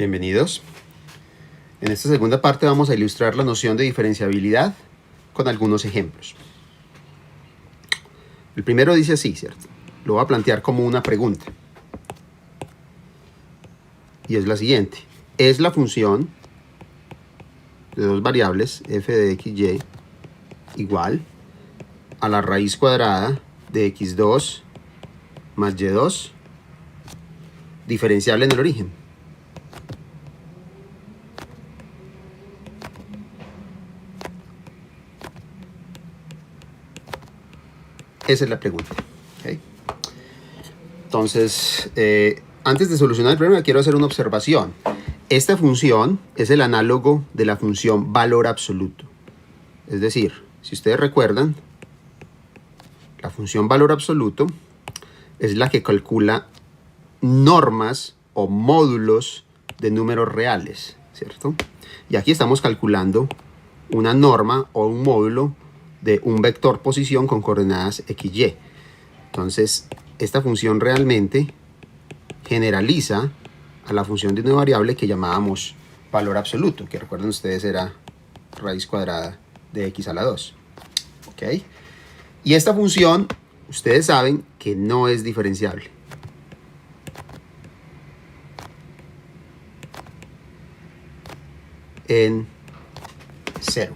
Bienvenidos. En esta segunda parte vamos a ilustrar la noción de diferenciabilidad con algunos ejemplos. El primero dice así, ¿cierto? Lo voy a plantear como una pregunta. Y es la siguiente. ¿Es la función de dos variables, f de x, y, igual a la raíz cuadrada de x2 más y2 diferenciable en el origen? Esa es la pregunta. ¿Okay? Entonces, antes de solucionar el problema, quiero hacer una observación. Esta función es el análogo de la función valor absoluto. Es decir, si ustedes recuerdan, la función valor absoluto es la que calcula normas o módulos de números reales, ¿cierto? Y aquí estamos calculando una norma o un módulo de un vector posición con coordenadas x, y. Entonces, esta función realmente generaliza a la función de una variable que llamábamos valor absoluto, que recuerden ustedes era raíz cuadrada de x a la 2. ¿Ok? Y esta función, ustedes saben que no es diferenciable. En 0.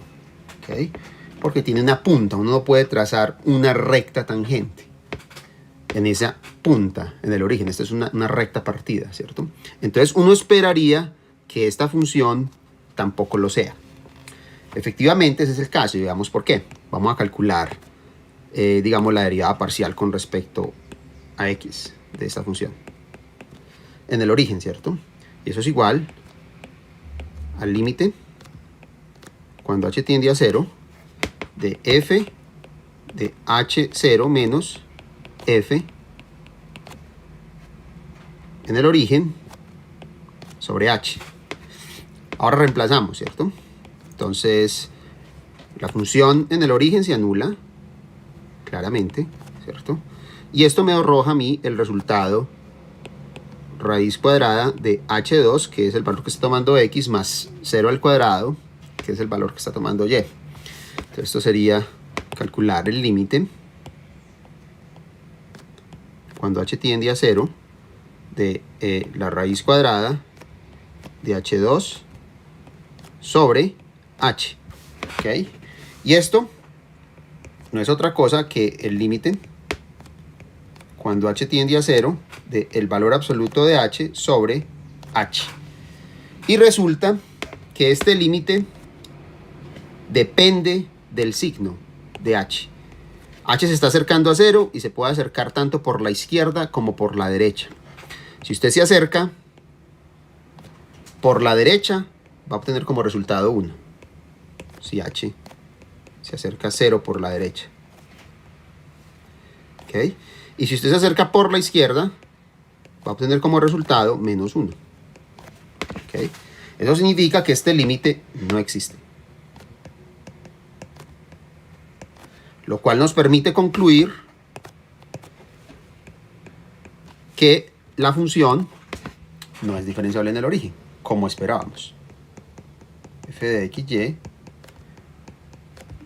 ¿Ok? Porque tiene una punta, uno no puede trazar una recta tangente en esa punta, en el origen. Esta es una recta partida, ¿cierto? Entonces uno esperaría que esta función tampoco lo sea. Efectivamente, ese es el caso y veamos por qué. Vamos a calcular, digamos, la derivada parcial con respecto a x de esta función. En el origen, ¿cierto? Y eso es igual al límite, cuando h tiende a 0, de f de h0 menos f en el origen sobre h. Ahora reemplazamos, ¿cierto? Entonces, la función en el origen se anula, claramente, ¿cierto? Y esto me arroja a mí el resultado raíz cuadrada de h2, que es el valor que está tomando x, más 0 al cuadrado, que es el valor que está tomando y. Entonces esto sería calcular el límite cuando h tiende a 0 de la raíz cuadrada de h2 sobre h. ¿Okay? Y esto no es otra cosa que el límite cuando h tiende a 0 del valor absoluto de h sobre h. Y resulta que este límite depende del signo de h. H se está acercando a 0 y se puede acercar tanto por la izquierda como por la derecha. Si usted se acerca por la derecha, va a obtener como resultado 1. Si h se acerca a 0 por la derecha. ¿Ok? Y si usted se acerca por la izquierda, va a obtener como resultado menos 1. ¿Ok? Eso significa que este límite no existe. Lo cual nos permite concluir que la función no es diferenciable en el origen, como esperábamos. F de xy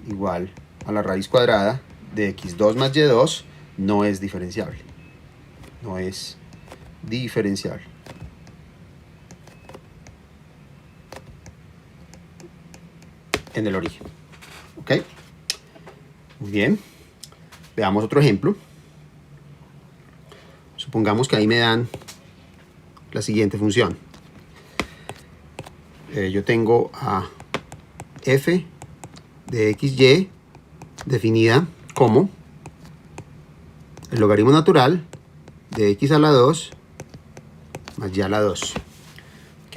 igual a la raíz cuadrada de x2 más y2 no es diferenciable. No es diferenciable. En el origen. ¿Ok? Muy bien. Veamos otro ejemplo. Supongamos que ahí me dan la siguiente función. Yo tengo a f de xy definida como el logaritmo natural de x a la 2 más y a la 2. ¿Ok?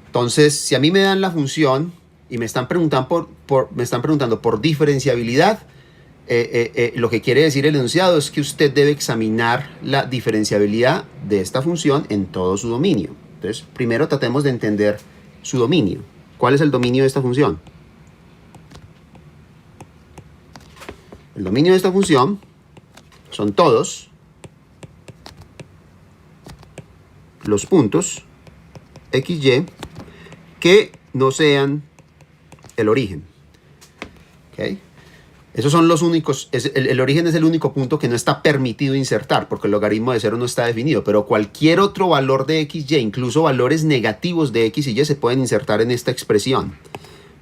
Entonces, si a mí me dan la función y me están preguntando por diferenciabilidad, lo que quiere decir el enunciado es que usted debe examinar la diferenciabilidad de esta función en todo su dominio. Entonces, primero tratemos de entender su dominio. ¿Cuál es el dominio de esta función? El dominio de esta función son todos los puntos XY que no sean el origen. ¿Okay? Esos son los únicos, el origen es el único punto que no está permitido insertar, porque el logaritmo de 0 no está definido, pero cualquier otro valor de XY, incluso valores negativos de X y Y, se pueden insertar en esta expresión,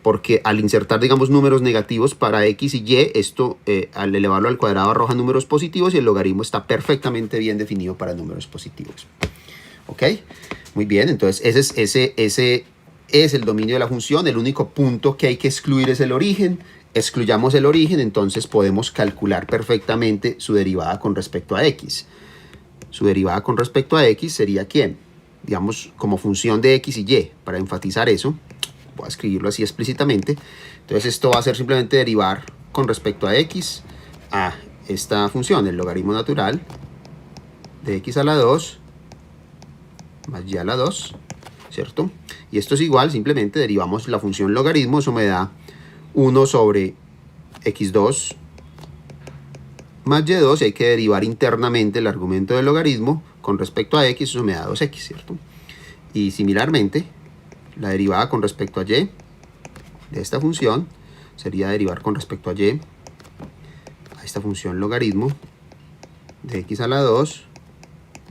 porque al insertar, digamos, números negativos para X y Y, esto al elevarlo al cuadrado arroja números positivos y el logaritmo está perfectamente bien definido para números positivos. ¿Ok? Muy bien, entonces ese es el dominio de la función, el único punto que hay que excluir es el origen. Excluyamos el origen, entonces podemos calcular perfectamente su derivada con respecto a X. Su derivada con respecto a X sería ¿quién? Digamos, como función de X y Y. Para enfatizar eso, voy a escribirlo así explícitamente. Entonces esto va a ser simplemente derivar con respecto a X a esta función, el logaritmo natural de X a la 2 más Y a la 2, ¿cierto? Y esto es igual, simplemente derivamos la función logaritmo, eso me da 1 sobre x2 más y2, y hay que derivar internamente el argumento del logaritmo con respecto a x, eso me da 2x, ¿cierto? Y similarmente, la derivada con respecto a y de esta función sería derivar con respecto a y a esta función logaritmo de x a la 2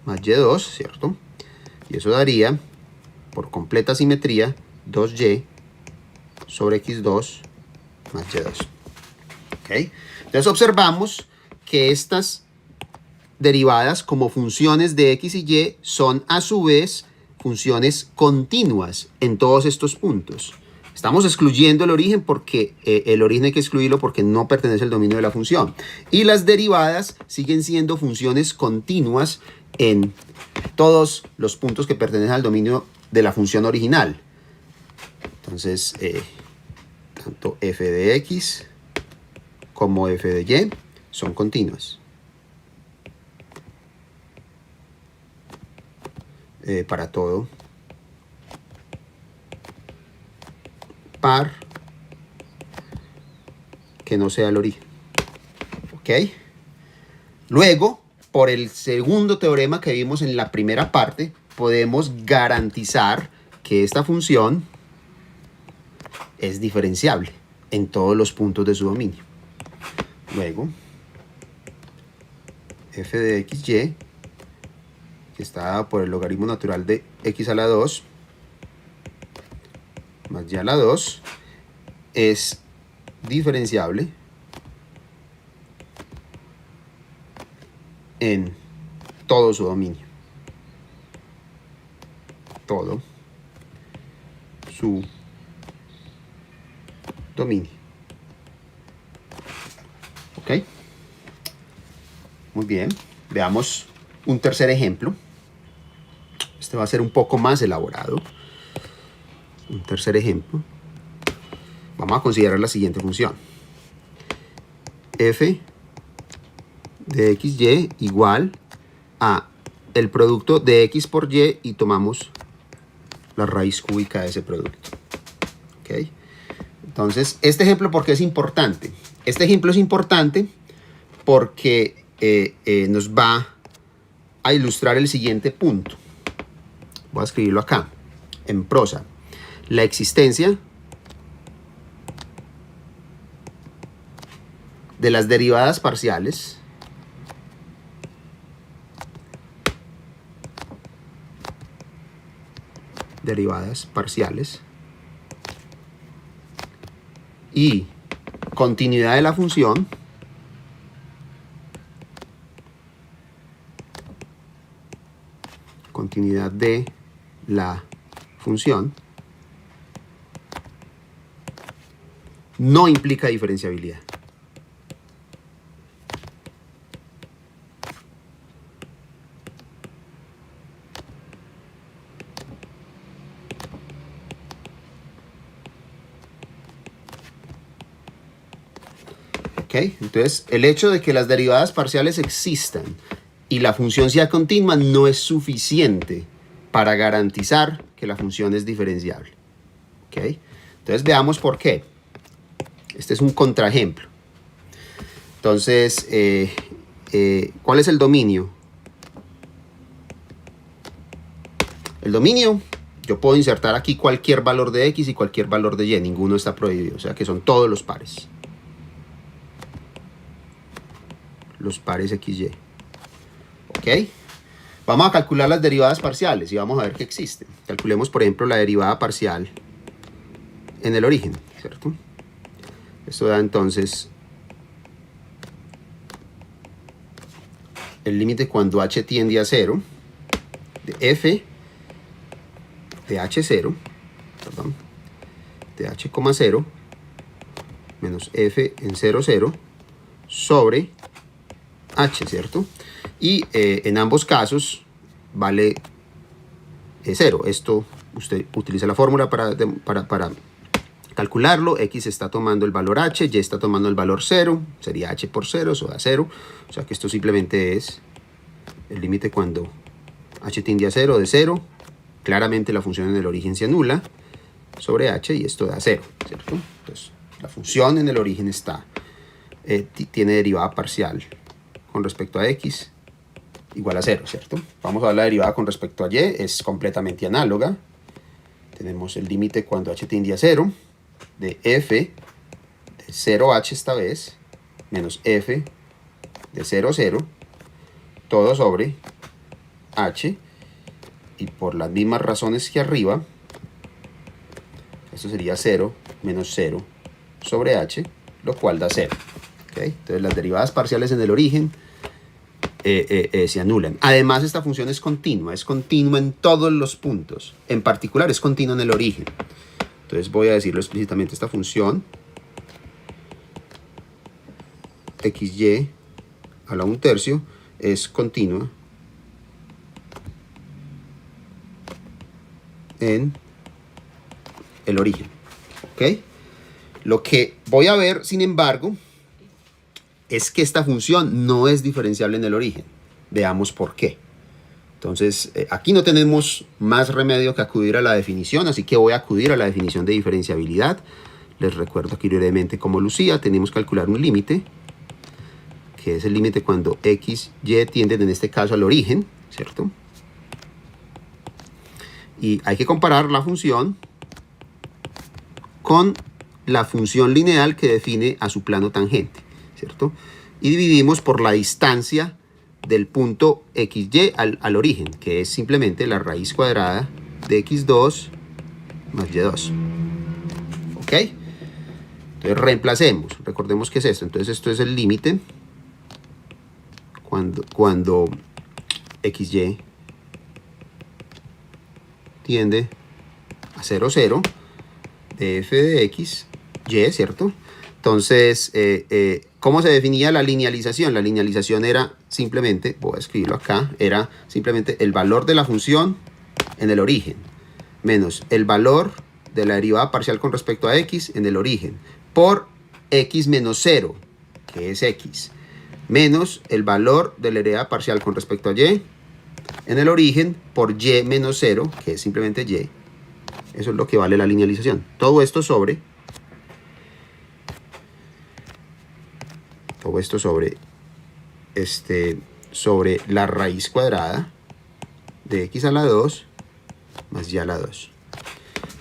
más y2, ¿cierto? Y eso daría, por completa simetría, 2y sobre x2 más y2. ¿Okay? Entonces observamos que estas derivadas como funciones de x y y son a su vez funciones continuas en todos estos puntos. Estamos excluyendo el origen porque el origen hay que excluirlo porque no pertenece al dominio de la función. Y las derivadas siguen siendo funciones continuas en todos los puntos que pertenecen al dominio de la función original. Entonces, tanto f de x como f de y son continuas. Para todo par que no sea el origen. ¿Ok? Luego, por el segundo teorema que vimos en la primera parte, podemos garantizar que esta función es diferenciable en todos los puntos de su dominio. Luego, f de xy, que está dada por el logaritmo natural de x a la 2 más y a la 2, es diferenciable en todo su dominio. Todo su dominio. ¿Ok? Muy bien. Veamos un tercer ejemplo. Este va a ser un poco más elaborado. Un tercer ejemplo. Vamos a considerar la siguiente función. F de xy igual a el producto de x por y y tomamos la raíz cúbica de ese producto. ¿Okay? Entonces, este ejemplo, ¿por qué es importante? Este ejemplo es importante porque nos va a ilustrar el siguiente punto. Voy a escribirlo acá, en prosa. La existencia de las derivadas parciales y continuidad de la función no implica diferenciabilidad. ¿Okay? Entonces, el hecho de que las derivadas parciales existan y la función sea continua no es suficiente para garantizar que la función es diferenciable. ¿Okay? Entonces, veamos por qué. Este es un contraejemplo. Entonces, ¿cuál es el dominio? El dominio Yo puedo insertar aquí cualquier valor de x y cualquier valor de y, ninguno está prohibido, o sea que son todos los pares. Los pares xy. ¿Ok? Vamos a calcular las derivadas parciales y vamos a ver qué existen. Calculemos, por ejemplo, la derivada parcial en el origen, ¿cierto? Esto da entonces el límite cuando h tiende a 0 de f de h0, perdón, de h,0 menos f en 0, 0 sobre h, ¿cierto? Y en ambos casos vale 0. Esto usted utiliza la fórmula para calcularlo. X está tomando el valor h, y está tomando el valor 0. Sería h por 0, eso da 0. O sea que esto simplemente es el límite cuando h tiende a 0 de 0. Claramente la función en el origen se anula sobre h y esto da 0, ¿cierto? Entonces la función en el origen tiene derivada parcial con respecto a x igual a 0, ¿cierto? Vamos a ver la derivada con respecto a y, es completamente análoga. Tenemos el límite cuando h tiende a 0 de f de 0h esta vez, menos f de 0, 0, todo sobre h, y por las mismas razones que arriba, esto sería 0 menos 0 sobre h, lo cual da 0. ¿Okay? Entonces las derivadas parciales en el origen se anulan. Además, esta función es continua en todos los puntos. En particular, es continua en el origen. Entonces voy a decirlo explícitamente. Esta función xy a la 1/3 es continua en el origen. ¿Ok? Lo que voy a ver, sin embargo, es que esta función no es diferenciable en el origen. Veamos por qué. Entonces, aquí no tenemos más remedio que acudir a la definición, así que voy a acudir a la definición de diferenciabilidad. Les recuerdo aquí brevemente cómo lucía. Tenemos que calcular un límite, que es el límite cuando x, y tienden en este caso al origen, ¿cierto? Y hay que comparar la función con la función lineal que define a su plano tangente, ¿cierto? Y dividimos por la distancia del punto xy al origen, que es simplemente la raíz cuadrada de x2 más y2. ¿Ok? Entonces reemplacemos. Recordemos que es esto. Entonces esto es el límite cuando xy tiende a 0, 0 de f de x, y, ¿cierto? Entonces, ¿cómo se definía la linealización? La linealización era simplemente, voy a escribirlo acá, era simplemente el valor de la función en el origen, menos el valor de la derivada parcial con respecto a x en el origen, por x menos 0, que es x, menos el valor de la derivada parcial con respecto a y en el origen, por y menos 0, que es simplemente y. Eso es lo que vale la linealización. Todo esto sobre sobre la raíz cuadrada de x a la 2 más y a la 2.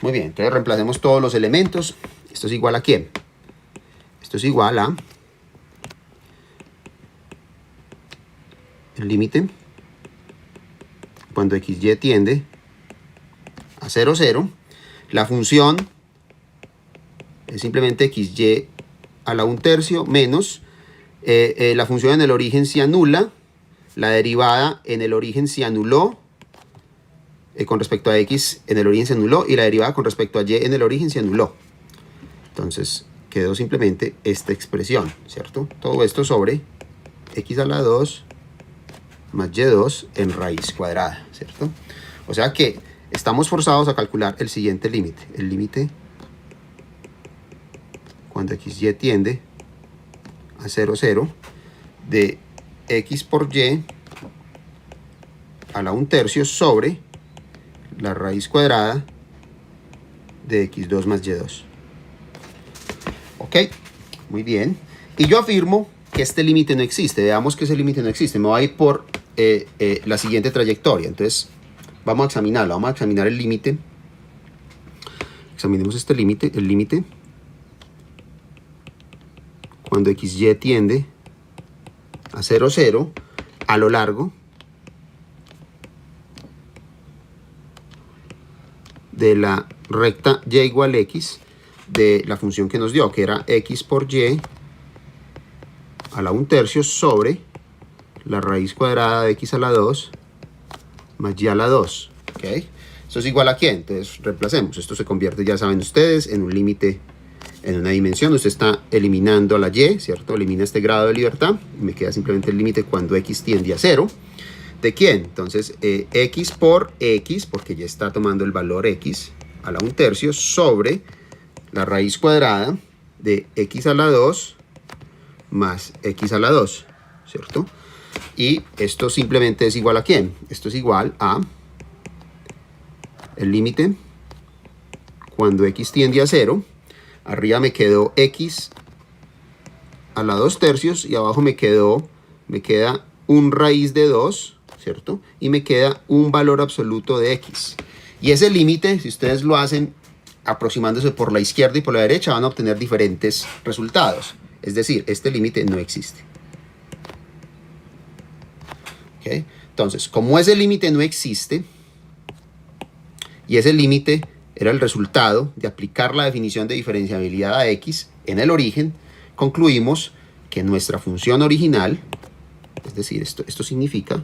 Muy bien, entonces reemplacemos todos los elementos. ¿Esto es igual a quién? Esto es igual a el límite cuando xy tiende a 0, 0. La función es simplemente xy a la 1/3 menos la función en el origen se anula, la derivada en el origen se anuló, con respecto a x en el origen se anuló, y la derivada con respecto a y en el origen se anuló. Entonces quedó simplemente esta expresión, ¿cierto? Todo esto sobre x a la 2 más y2 en raíz cuadrada, ¿cierto? O sea que estamos forzados a calcular el siguiente límite. El límite cuando xy tiende a 0, 0 de x por y a la 1/3 sobre la raíz cuadrada de x2 más y2. ¿Ok? Muy bien. Y yo afirmo que este límite no existe. Veamos que ese límite no existe. Me voy a ir por la siguiente trayectoria. Entonces, vamos a examinarlo. Vamos a examinar el límite examinemos este límite, el límite cuando xy tiende a 0, 0 a lo largo de la recta y igual x de la función que nos dio, que era x por y a la 1/3 sobre la raíz cuadrada de x a la 2 más y a la 2. ¿Okay? ¿Esto es igual a qué? Entonces reemplacemos. Esto se convierte, ya saben ustedes, en un límite en una dimensión. Usted está eliminando a la y, ¿cierto? Elimina este grado de libertad y me queda simplemente el límite cuando x tiende a 0. ¿De quién? Entonces x por x, porque ya está tomando el valor x a la 1/3 sobre la raíz cuadrada de x a la 2 más x a la 2, ¿cierto? Y esto simplemente es igual a ¿quién? Esto es igual a el límite cuando x tiende a 0. Arriba me quedó x a la 2/3 y abajo me queda un raíz de 2, ¿cierto? Y me queda un valor absoluto de x. Y ese límite, si ustedes lo hacen aproximándose por la izquierda y por la derecha, van a obtener diferentes resultados. Es decir, este límite no existe. ¿Okay? Entonces, como ese límite no existe, y ese límite era el resultado de aplicar la definición de diferenciabilidad a x en el origen, concluimos que nuestra función original, es decir, esto significa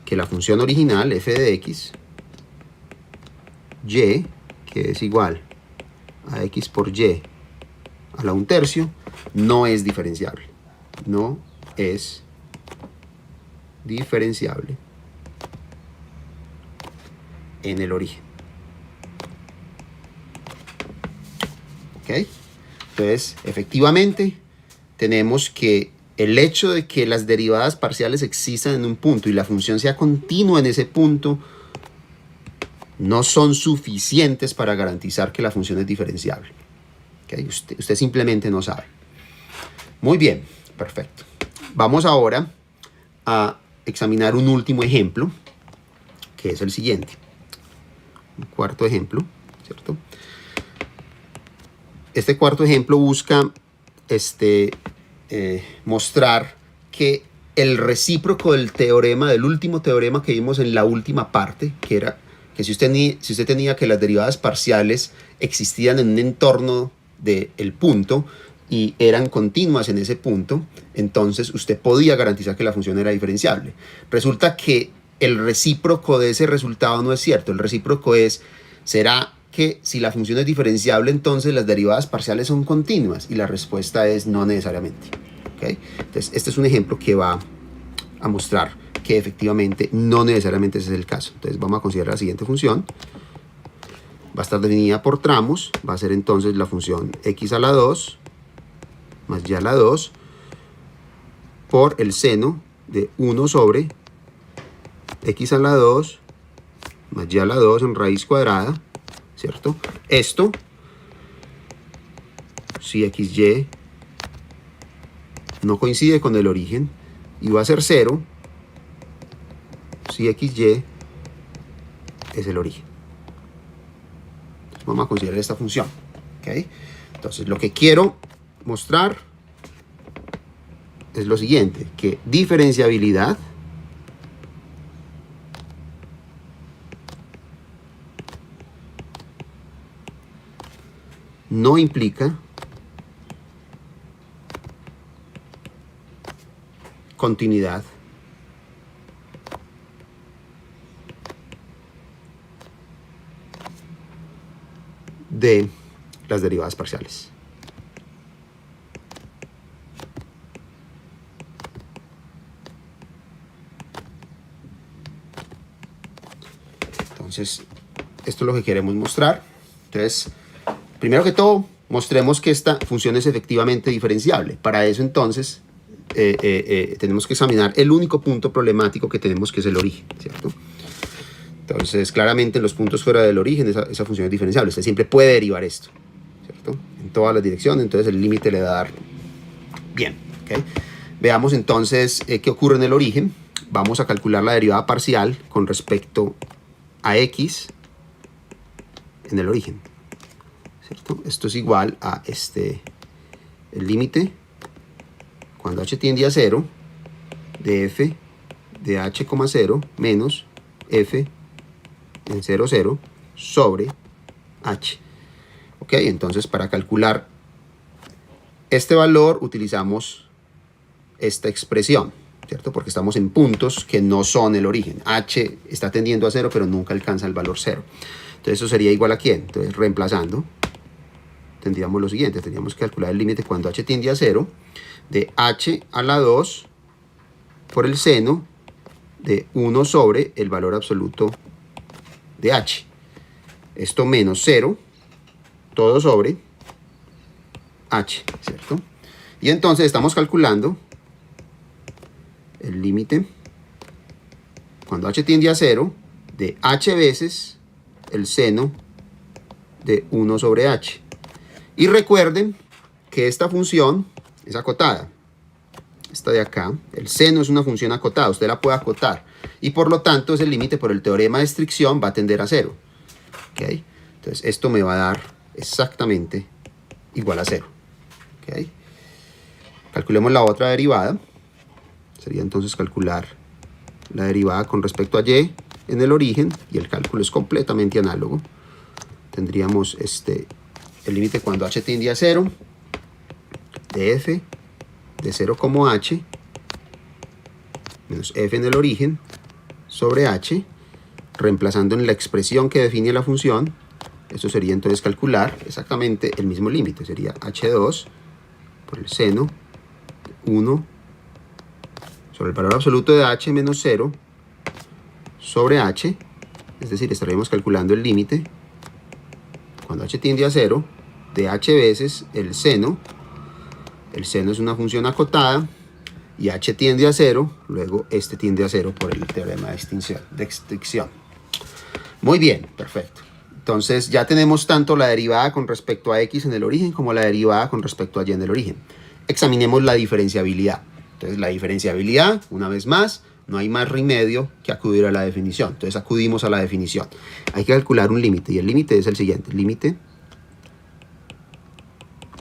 que la función original f de x, y, que es igual a x por y a la 1/3, no es diferenciable. No es diferenciable en el origen. ¿Ok? Entonces, efectivamente, tenemos que el hecho de que las derivadas parciales existan en un punto y la función sea continua en ese punto no son suficientes para garantizar que la función es diferenciable. ¿Okay? Usted simplemente no sabe. Muy bien, perfecto. Vamos ahora a examinar un último ejemplo, que es el siguiente. Un cuarto ejemplo, ¿cierto? Este cuarto ejemplo busca mostrar que el recíproco del teorema, del último teorema que vimos en la última parte, que era que si usted tenía que las derivadas parciales existían en un entorno del punto y eran continuas en ese punto, entonces usted podía garantizar que la función era diferenciable. Resulta que el recíproco de ese resultado no es cierto. El recíproco ¿será que si la función es diferenciable, entonces las derivadas parciales son continuas? Y la respuesta es no necesariamente. ¿Okay? Entonces, este es un ejemplo que va a mostrar que efectivamente no necesariamente ese es el caso. Entonces, vamos a considerar la siguiente función. Va a estar definida por tramos. Va a ser entonces la función x a la 2 más y a la 2 por el seno de 1 sobre x a la 2 más y a la 2 en raíz cuadrada, ¿cierto? Esto, si xy no coincide con el origen, y va a ser 0 si xy es el origen. Entonces, vamos a considerar esta función. ¿Okay? Entonces, lo que quiero mostrar es lo siguiente, que diferenciabilidad no implica continuidad de las derivadas parciales. Entonces, esto es lo que queremos mostrar. Entonces, primero que todo, mostremos que esta función es efectivamente diferenciable. Para eso, entonces, tenemos que examinar el único punto problemático que tenemos, que es el origen, ¿cierto? Entonces, claramente, en los puntos fuera del origen, esa función es diferenciable. Usted siempre puede derivar esto, ¿cierto? En todas las direcciones, entonces el límite le va a dar bien. ¿Okay? Veamos, entonces, qué ocurre en el origen. Vamos a calcular la derivada parcial con respecto a x en el origen, ¿cierto? Esto es igual a el límite cuando h tiende a 0 de f de h, 0 menos f en 0, 0 sobre h. Ok, entonces para calcular este valor utilizamos esta expresión, ¿cierto? Porque estamos en puntos que no son el origen. H está tendiendo a 0, pero nunca alcanza el valor 0. Entonces eso sería igual a ¿quién? Entonces reemplazando, tendríamos lo siguiente. Tendríamos que calcular el límite cuando h tiende a 0 de h a la 2 por el seno de 1 sobre el valor absoluto de h. Esto menos 0, todo sobre h, ¿cierto? Y entonces estamos calculando el límite cuando h tiende a 0 de h veces el seno de 1 sobre h. Y recuerden que esta función es acotada. Esta de acá, el seno es una función acotada, usted la puede acotar. Y por lo tanto, ese límite por el teorema de estricción va a tender a 0. ¿Okay? Entonces, esto me va a dar exactamente igual a 0. ¿Okay? Calculemos la otra derivada. Sería entonces calcular la derivada con respecto a y en el origen, y el cálculo es completamente análogo. Tendríamos el límite cuando h tiende a 0 de f de 0 como h menos f en el origen sobre h, reemplazando en la expresión que define la función. Esto sería entonces calcular exactamente el mismo límite, sería h2 por el seno de 1 sobre el valor absoluto de h menos 0 sobre h, es decir, estaríamos calculando el límite cuando h tiende a 0 de h veces el seno es una función acotada, y h tiende a 0, luego este tiende a 0 por el teorema de extinción. Muy bien, perfecto. Entonces ya tenemos tanto la derivada con respecto a x en el origen como la derivada con respecto a y en el origen. Examinemos la diferenciabilidad. Entonces la diferenciabilidad, una vez más, no hay más remedio que acudir a la definición. Entonces acudimos a la definición. Hay que calcular un límite, y el límite es el siguiente. Límite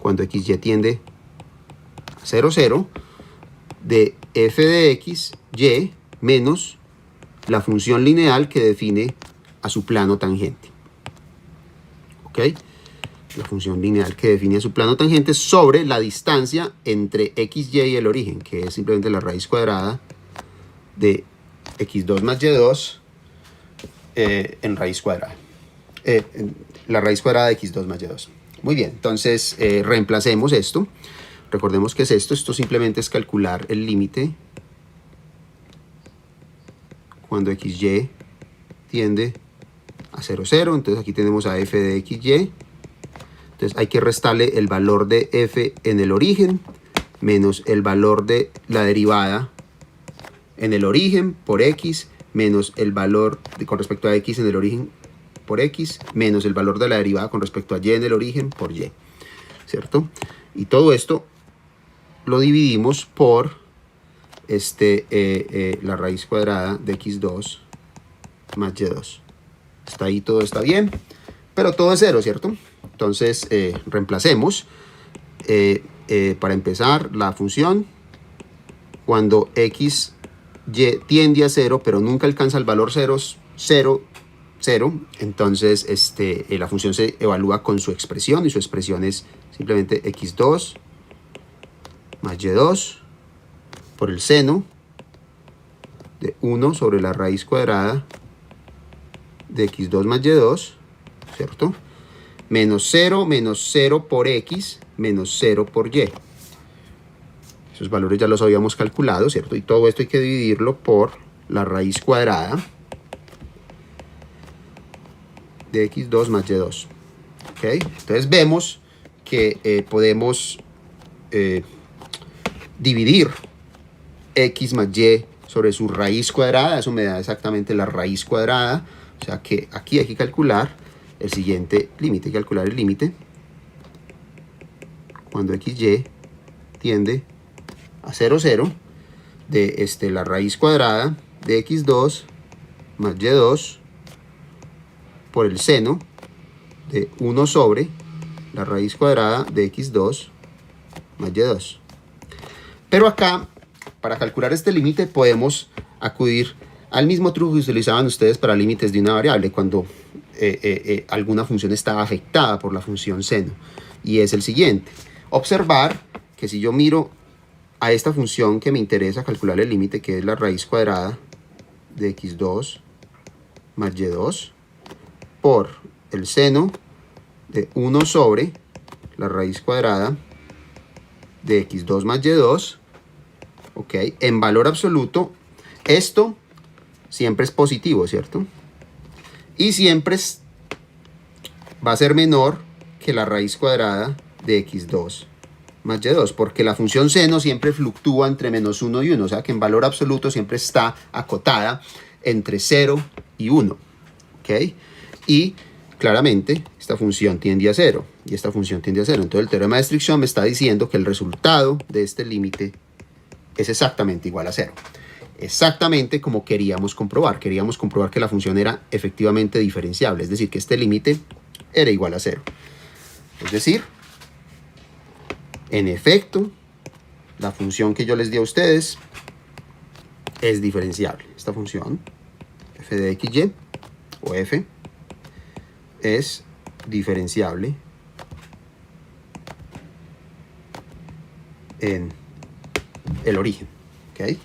cuando xy tiende a 0, 0 de f de x, y menos la función lineal que define a su plano tangente. ¿Ok? La función lineal que define a su plano tangente sobre la distancia entre xy y el origen, que es simplemente la raíz cuadrada de x2 más y2 en raíz cuadrada. La raíz cuadrada de x2 más y2. Muy bien, entonces reemplacemos esto. Recordemos que es esto simplemente es calcular el límite cuando xy tiende a 0, 0. Entonces aquí tenemos a f de xy. Entonces hay que restarle el valor de f en el origen menos el valor de la derivada en el origen por x menos el valor con respecto a x en el origen por x menos el valor de la derivada con respecto a y en el origen por y. ¿Cierto? Y todo esto lo dividimos por la raíz cuadrada de x2 más y2. Hasta ahí todo está bien, pero todo es 0, ¿cierto? Entonces reemplacemos para empezar la función cuando x tiende a 0 pero nunca alcanza el valor 0, 0, 0. Entonces la función se evalúa con su expresión, y su expresión es simplemente x2 más y2 por el seno de 1 sobre la raíz cuadrada de x2 más y2, ¿cierto? Menos 0 por x menos 0 por y. Esos valores ya los habíamos calculado, ¿cierto? Y todo esto hay que dividirlo por la raíz cuadrada de x2 más y2. ¿Ok? Entonces vemos que podemos dividir x más y sobre su raíz cuadrada. Eso me da exactamente la raíz cuadrada. O sea que aquí hay que calcular el siguiente límite. Hay que calcular el límite cuando xy tiende a 0, 0 de la raíz cuadrada de x2 más y2 por el seno de 1 sobre la raíz cuadrada de x2 más y2. Pero acá, para calcular este límite, podemos acudir al mismo truco que utilizaban ustedes para límites de una variable, cuando alguna función está afectada por la función seno. Y es el siguiente. Observar que si yo miro a esta función que me interesa calcular el límite, que es la raíz cuadrada de x2 más y2, por el seno de 1 sobre la raíz cuadrada de x2 más y2, ¿ok? En valor absoluto, esto siempre es positivo, ¿cierto? Y siempre va a ser menor que la raíz cuadrada de x2 más y2, porque la función seno siempre fluctúa entre menos 1 y 1, o sea que en valor absoluto siempre está acotada entre 0 y 1, ¿ok? Y claramente esta función tiende a 0 y esta función tiende a 0. Entonces el teorema de Stricción me está diciendo que el resultado de este límite es exactamente igual a 0. Exactamente como queríamos comprobar. Queríamos comprobar que la función era efectivamente diferenciable, es decir, que este límite era igual a 0. Es decir, en efecto, la función que yo les di a ustedes es diferenciable. Esta función, f de xy, o f, es diferenciable en el origen. ¿Okay?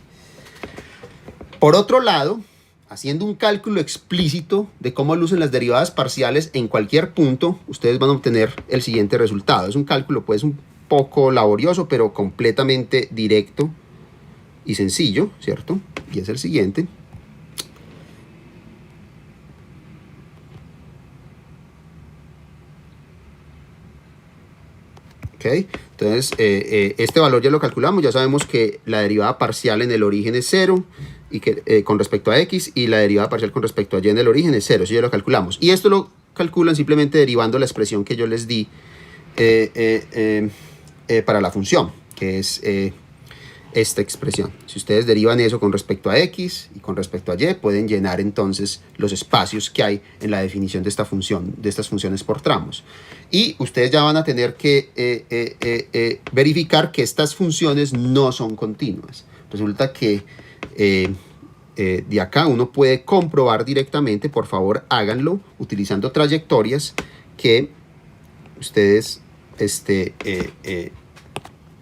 Por otro lado, haciendo un cálculo explícito de cómo lucen las derivadas parciales en cualquier punto, ustedes van a obtener el siguiente resultado. Es un cálculo pues un poco laborioso, pero completamente directo y sencillo, ¿cierto? Y es el siguiente. ¿Okay? Entonces, este valor ya lo calculamos, ya sabemos que la derivada parcial en el origen es 0 y que, con respecto a x, y la derivada parcial con respecto a y en el origen es 0, eso ya lo calculamos. Y esto lo calculan simplemente derivando la expresión que yo les di para la función, que es esta expresión. Si ustedes derivan eso con respecto a x y con respecto a y, pueden llenar entonces los espacios que hay en la definición de esta función, de estas funciones por tramos. Y ustedes ya van a tener que verificar que estas funciones no son continuas. Resulta que de acá uno puede comprobar directamente, por favor háganlo utilizando trayectorias que ustedes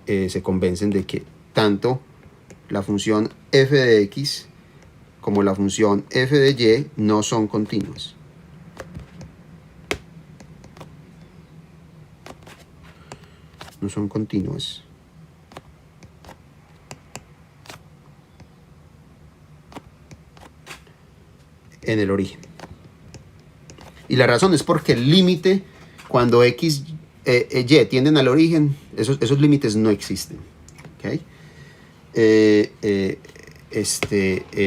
se convencen de que tanto la función f de x como la función f de y no son continuas. No son continuas. En el origen. Y la razón es porque el límite, cuando x y tienden al origen, esos límites no existen. ¿Okay?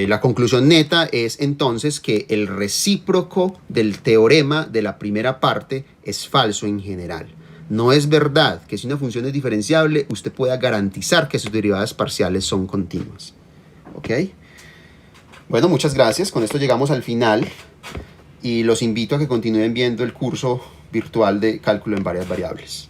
La conclusión neta es entonces que el recíproco del teorema de la primera parte es falso en general. No es verdad que si una función es diferenciable, usted pueda garantizar que sus derivadas parciales son continuas. ¿Ok? Bueno, muchas gracias. Con esto llegamos al final y los invito a que continúen viendo el curso virtual de cálculo en varias variables.